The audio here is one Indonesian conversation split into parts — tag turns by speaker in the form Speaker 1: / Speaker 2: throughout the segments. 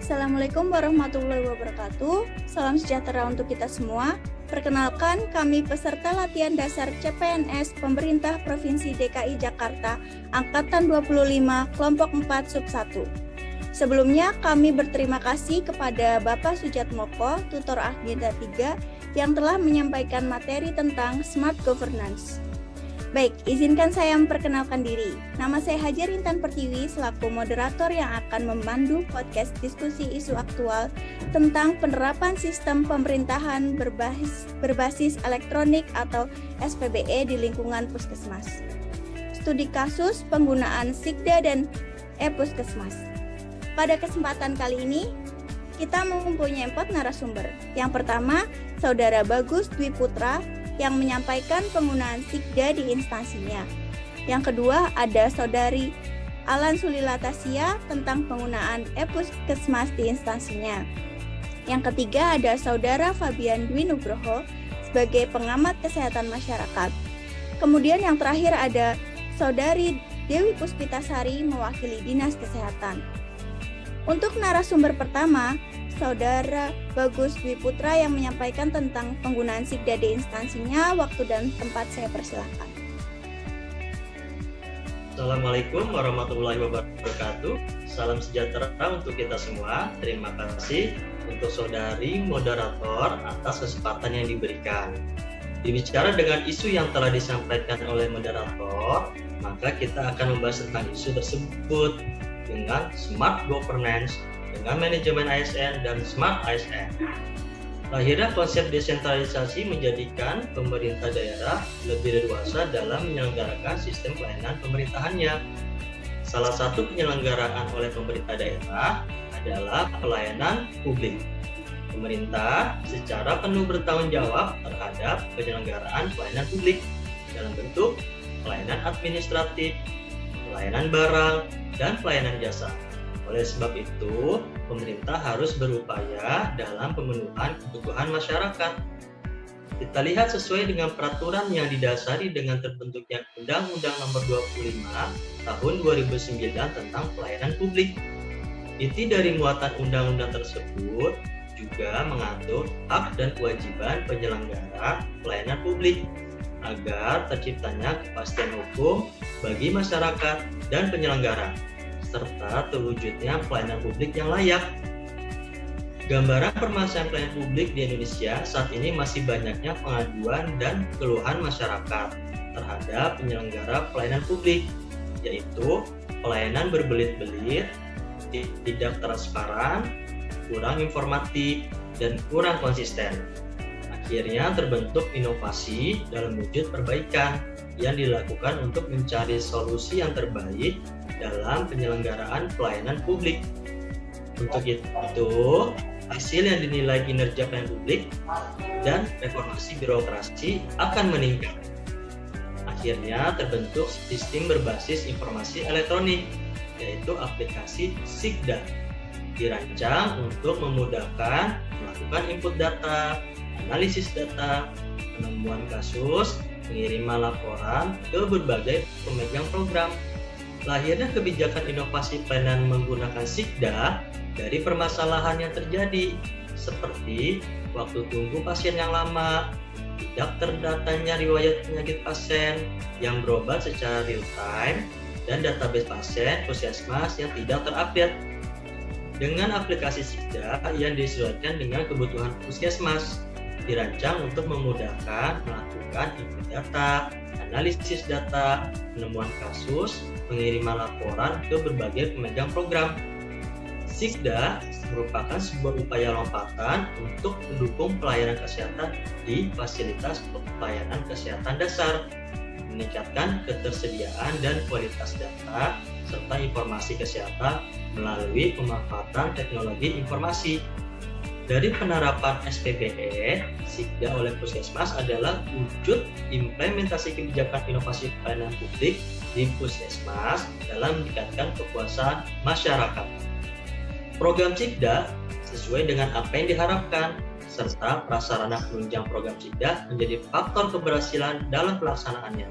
Speaker 1: Assalamualaikum warahmatullahi wabarakatuh. Salam sejahtera untuk kita semua. Perkenalkan, kami peserta latihan dasar CPNS Pemerintah Provinsi DKI Jakarta Angkatan 25 Kelompok 4 Sub 1. Sebelumnya, kami berterima kasih kepada Bapak Sujatmoko, tutor Agenda 3, yang telah menyampaikan materi tentang Smart Governance. Baik, izinkan saya memperkenalkan diri. Nama saya Hajar Intan Pertiwi selaku moderator yang akan memandu podcast diskusi isu aktual tentang penerapan sistem pemerintahan berbasis elektronik atau SPBE di lingkungan puskesmas. Studi kasus penggunaan Sikda dan e-Puskesmas. Pada kesempatan kali ini, kita mempunyai 4 narasumber. Yang pertama, Saudara Bagus Dwi Putra, yang menyampaikan penggunaan Sikda di instansinya. Yang kedua, ada Saudari Alan Sulilatasia tentang penggunaan e-Puskesmas di instansinya. Yang ketiga, ada Saudara Fabian Dwi Nugroho sebagai pengamat kesehatan masyarakat. Kemudian yang terakhir ada Saudari Dewi Puspitasari mewakili Dinas Kesehatan. Untuk narasumber pertama, Saudara Bagus Dwi Putra yang menyampaikan tentang penggunaan Sikda di instansinya. Waktu dan tempat saya persilakan.
Speaker 2: Assalamualaikum warahmatullahi wabarakatuh. Salam sejahtera untuk kita semua. Terima kasih untuk Saudari moderator atas kesempatan yang diberikan. Berbicara dengan isu yang telah disampaikan oleh moderator, maka kita akan membahas tentang isu tersebut dengan Smart Governance, dengan manajemen ASN dan Smart ASN. Lahirnya konsep desentralisasi menjadikan pemerintah daerah lebih leluasa dalam menyelenggarakan sistem pelayanan pemerintahannya. Salah satu penyelenggaraan oleh pemerintah daerah adalah pelayanan publik. Pemerintah secara penuh bertanggung jawab terhadap penyelenggaraan pelayanan publik dalam bentuk pelayanan administratif, pelayanan barang, dan pelayanan jasa. Oleh sebab itu, pemerintah harus berupaya dalam pemenuhan kebutuhan masyarakat. Kita lihat sesuai dengan peraturan yang didasari dengan terbentuknya Undang-Undang Nomor 25 Tahun 2009 tentang Pelayanan Publik. Inti dari muatan undang-undang tersebut juga mengatur hak dan kewajiban penyelenggara pelayanan publik agar terciptanya kepastian hukum bagi masyarakat dan penyelenggara, serta terwujudnya pelayanan publik yang layak. Gambaran permasalahan pelayanan publik di Indonesia saat ini masih banyaknya pengaduan dan keluhan masyarakat terhadap penyelenggara pelayanan publik, yaitu pelayanan berbelit-belit, tidak transparan, kurang informatif, dan kurang konsisten. Akhirnya terbentuk inovasi dalam wujud perbaikan yang dilakukan untuk mencari solusi yang terbaik dalam penyelenggaraan pelayanan publik. Untuk itu, hasil yang dinilai kinerja pelayanan publik dan reformasi birokrasi akan meningkat. Akhirnya terbentuk sistem berbasis informasi elektronik, yaitu aplikasi Sikda, dirancang untuk memudahkan melakukan input data, analisis data, penemuan kasus, pengiriman laporan ke berbagai pemegang program. Lahirnya kebijakan inovasi pelayanan menggunakan Sikda dari permasalahan yang terjadi, seperti waktu tunggu pasien yang lama, tidak terdatanya riwayat penyakit pasien yang berobat secara real time, dan database pasien puskesmas yang tidak terupdate. Dengan aplikasi Sikda yang disesuaikan dengan kebutuhan puskesmas, dirancang untuk memudahkan melakukan input data, analisis data, penemuan kasus, pengiriman laporan ke berbagai pemegang program. Sikda merupakan sebuah upaya lompatan untuk mendukung pelayanan kesehatan di fasilitas pelayanan kesehatan dasar, meningkatkan ketersediaan dan kualitas data, serta informasi kesehatan melalui pemanfaatan teknologi informasi. Dari penerapan SPBE, Sikda oleh Puskesmas adalah wujud implementasi kebijakan inovasi pelayanan publik di Puskesmas dalam meningkatkan kepuasan masyarakat. Program Sikda sesuai dengan apa yang diharapkan, serta prasarana penunjang program Sikda menjadi faktor keberhasilan dalam pelaksanaannya.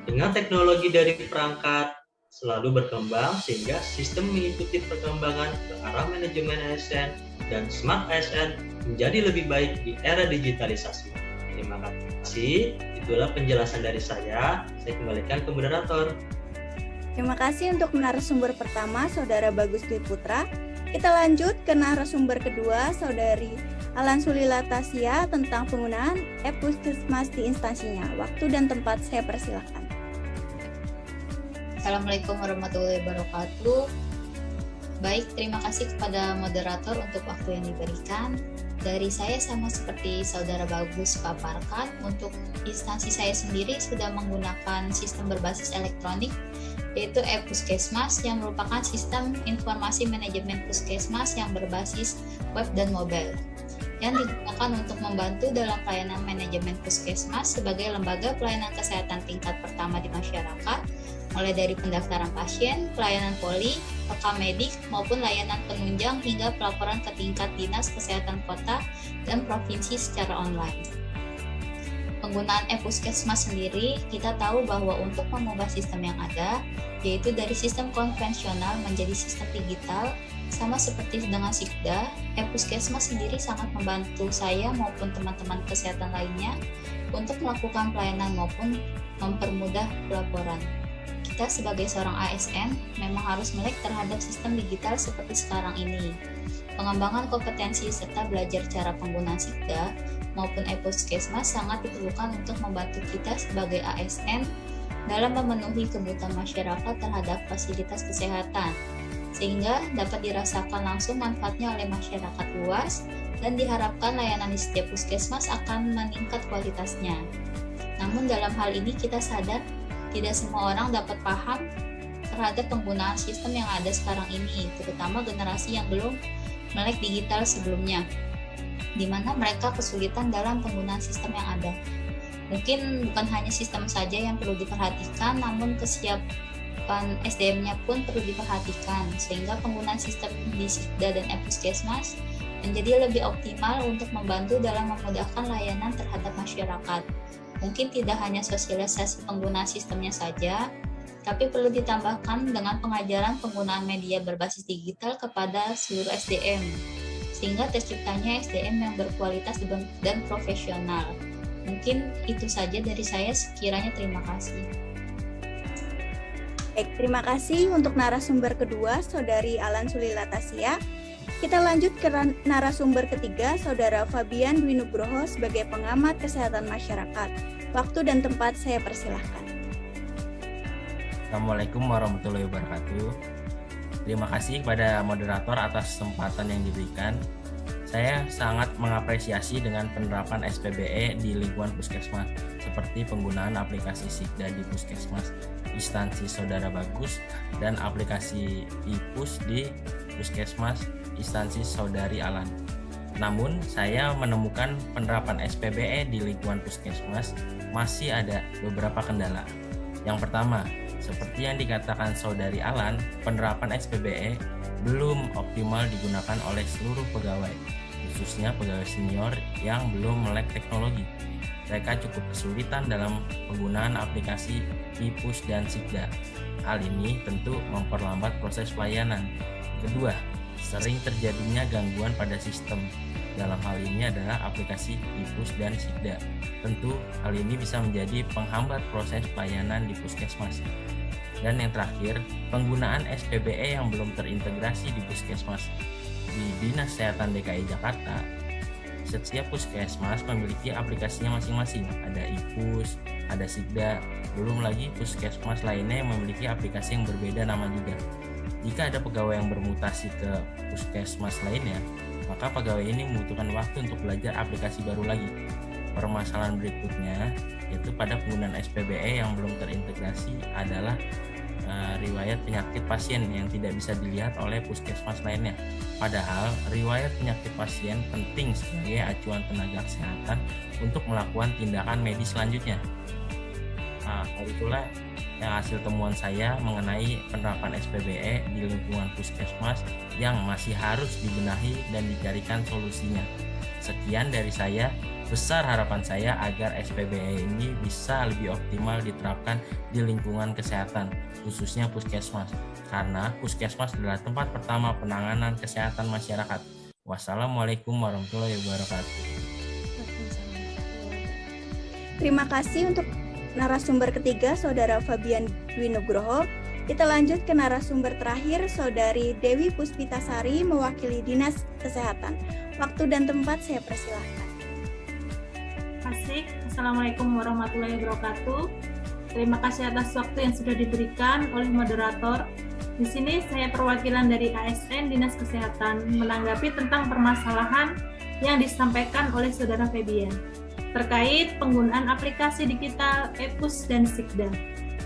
Speaker 2: Dengan teknologi dari perangkat, selalu berkembang sehingga sistem mengikuti perkembangan ke arah manajemen ASN dan smart ASN menjadi lebih baik di era digitalisasi. Terima kasih, itulah penjelasan dari saya kembalikan ke moderator.
Speaker 1: Terima kasih untuk narasumber pertama, Saudara Bagus Dwi Putra. Kita lanjut ke narasumber kedua, Saudari Alan Sulila Tasya tentang penggunaan e-Puskesmas di instansinya. Waktu dan tempat saya persilakan.
Speaker 3: Assalamualaikum warahmatullahi wabarakatuh. Baik, terima kasih kepada moderator untuk waktu yang diberikan. Dari saya sama seperti Saudara Bagus paparkan, untuk instansi saya sendiri sudah menggunakan sistem berbasis elektronik, yaitu e-Puskesmas yang merupakan sistem informasi manajemen puskesmas yang berbasis web dan mobile, yang digunakan untuk membantu dalam pelayanan manajemen puskesmas sebagai lembaga pelayanan kesehatan tingkat pertama di masyarakat, mulai dari pendaftaran pasien, pelayanan poli, rekam medik, maupun layanan penunjang hingga pelaporan ke tingkat dinas kesehatan kota dan provinsi secara online. Penggunaan e-Puskesmas sendiri, kita tahu bahwa untuk mengubah sistem yang ada, yaitu dari sistem konvensional menjadi sistem digital, sama seperti dengan Sikda, e-Puskesmas sendiri sangat membantu saya maupun teman-teman kesehatan lainnya untuk melakukan pelayanan maupun mempermudah pelaporan. Kita sebagai seorang ASN memang harus melek terhadap sistem digital seperti sekarang ini. Pengembangan kompetensi serta belajar cara penggunaan Sikda maupun e-Puskesmas sangat diperlukan untuk membantu kita sebagai ASN dalam memenuhi kebutuhan masyarakat terhadap fasilitas kesehatan, sehingga dapat dirasakan langsung manfaatnya oleh masyarakat luas dan diharapkan layanan di setiap puskesmas akan meningkat kualitasnya. Namun dalam hal ini kita sadar tidak semua orang dapat paham terhadap penggunaan sistem yang ada sekarang ini, terutama generasi yang belum melek digital sebelumnya, di mana mereka kesulitan dalam penggunaan sistem yang ada. Mungkin bukan hanya sistem saja yang perlu diperhatikan, namun kesiapan SDM-nya pun perlu diperhatikan, sehingga penggunaan sistem di Sikda dan e-Puskesmas menjadi lebih optimal untuk membantu dalam memudahkan layanan terhadap masyarakat. Mungkin tidak hanya sosialisasi penggunaan sistemnya saja, tapi perlu ditambahkan dengan pengajaran penggunaan media berbasis digital kepada seluruh SDM, sehingga terciptanya SDM yang berkualitas dan profesional. Mungkin itu saja dari saya, sekiranya terima kasih.
Speaker 1: Baik, terima kasih untuk narasumber kedua, Saudari Alan Sulila Tasya. Kita lanjut ke narasumber ketiga, Saudara Fabian Dwi Nugroho sebagai pengamat kesehatan masyarakat. Waktu dan tempat saya persilahkan.
Speaker 4: Assalamualaikum warahmatullahi wabarakatuh. Terima kasih kepada moderator atas kesempatan yang diberikan. Saya sangat mengapresiasi dengan penerapan SPBE di lingkungan puskesmas, seperti penggunaan aplikasi Sikda di puskesmas instansi Saudara Bagus dan aplikasi iPus di puskesmas instansi Saudari Alan. Namun, saya menemukan penerapan SPBE di lingkungan puskesmas masih ada beberapa kendala. Yang pertama, seperti yang dikatakan Saudari Alan, penerapan SPBE belum optimal digunakan oleh seluruh pegawai, khususnya pegawai senior yang belum melek teknologi. Mereka cukup kesulitan dalam penggunaan aplikasi iPus dan Sikda. Hal ini tentu memperlambat proses pelayanan. Kedua, sering terjadinya gangguan pada sistem. Dalam hal ini adalah aplikasi iPus dan Sikda. Tentu hal ini bisa menjadi penghambat proses pelayanan di puskesmas. Dan yang terakhir, penggunaan SPBE yang belum terintegrasi di puskesmas. Di Dinas Kesehatan DKI Jakarta, setiap puskesmas memiliki aplikasinya masing-masing. Ada iPus, ada Sikda, belum lagi puskesmas lainnya yang memiliki aplikasi yang berbeda nama juga. Jika ada pegawai yang bermutasi ke puskesmas lainnya, maka pegawai ini membutuhkan waktu untuk belajar aplikasi baru lagi. Permasalahan berikutnya yaitu pada penggunaan SPBE yang belum terintegrasi adalah riwayat penyakit pasien yang tidak bisa dilihat oleh puskesmas lainnya. Padahal riwayat penyakit pasien penting sebagai acuan tenaga kesehatan untuk melakukan tindakan medis selanjutnya. Itulah yang hasil temuan saya mengenai penerapan SPBE di lingkungan puskesmas yang masih harus dibenahi dan dicarikan solusinya. Sekian dari saya. Besar harapan saya agar SPBE ini bisa lebih optimal diterapkan di lingkungan kesehatan, khususnya puskesmas, karena puskesmas adalah tempat pertama penanganan kesehatan masyarakat. Wassalamualaikum warahmatullahi wabarakatuh.
Speaker 1: Terima kasih untuk narasumber ketiga, Saudara Fabian Dwi Nugroho. Kita lanjut ke narasumber terakhir, Saudari Dewi Puspitasari mewakili Dinas Kesehatan. Waktu dan tempat saya persilahkan.
Speaker 5: Assalamualaikum warahmatullahi wabarakatuh. Terima kasih atas waktu yang sudah diberikan oleh moderator. Di sini saya perwakilan dari ASN Dinas Kesehatan menanggapi tentang permasalahan yang disampaikan oleh Saudara Fabian terkait penggunaan aplikasi digital EPUS dan Sikda.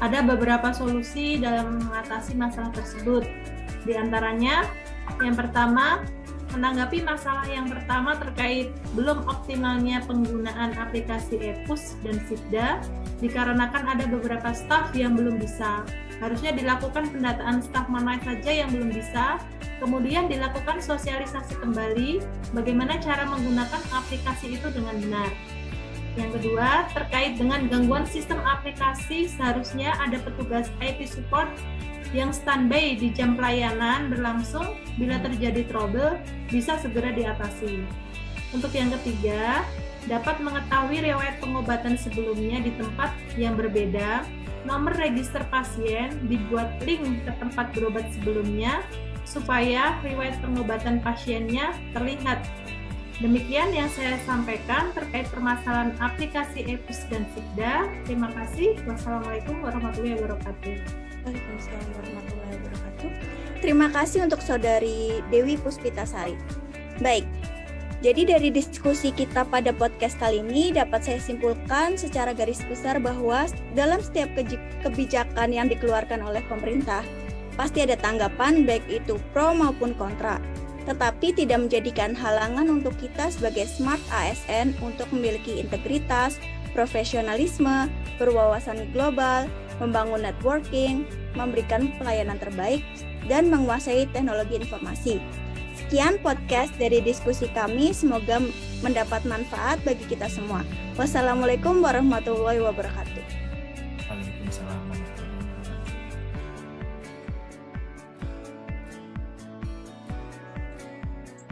Speaker 5: Ada beberapa solusi dalam mengatasi masalah tersebut. Di antaranya, yang pertama, menanggapi masalah yang pertama terkait belum optimalnya penggunaan aplikasi EPUS dan Sikda dikarenakan ada beberapa staf yang belum bisa. Harusnya dilakukan pendataan staf mana saja yang belum bisa, kemudian dilakukan sosialisasi kembali bagaimana cara menggunakan aplikasi itu dengan benar. Yang kedua, terkait dengan gangguan sistem aplikasi, seharusnya ada petugas IT support yang standby di jam pelayanan berlangsung. Bila terjadi trouble, bisa segera diatasi. Untuk yang ketiga, dapat mengetahui riwayat pengobatan sebelumnya di tempat yang berbeda. Nomor register pasien dibuat link ke tempat berobat sebelumnya supaya riwayat pengobatan pasiennya terlihat. Demikian yang saya sampaikan terkait permasalahan aplikasi EPUS dan Sikda. Terima kasih. Wassalamualaikum warahmatullahi wabarakatuh.
Speaker 1: Waalaikumsalam warahmatullahi wabarakatuh. Terima kasih untuk Saudari Dewi Puspitasari. Baik, jadi dari diskusi kita pada podcast kali ini dapat saya simpulkan secara garis besar bahwa dalam setiap kebijakan yang dikeluarkan oleh pemerintah, pasti ada tanggapan baik itu pro maupun kontra. Tetapi tidak menjadikan halangan untuk kita sebagai smart ASN untuk memiliki integritas, profesionalisme, berwawasan global, membangun networking, memberikan pelayanan terbaik, dan menguasai teknologi informasi. Sekian podcast dari diskusi kami, semoga mendapat manfaat bagi kita semua. Wassalamualaikum warahmatullahi wabarakatuh.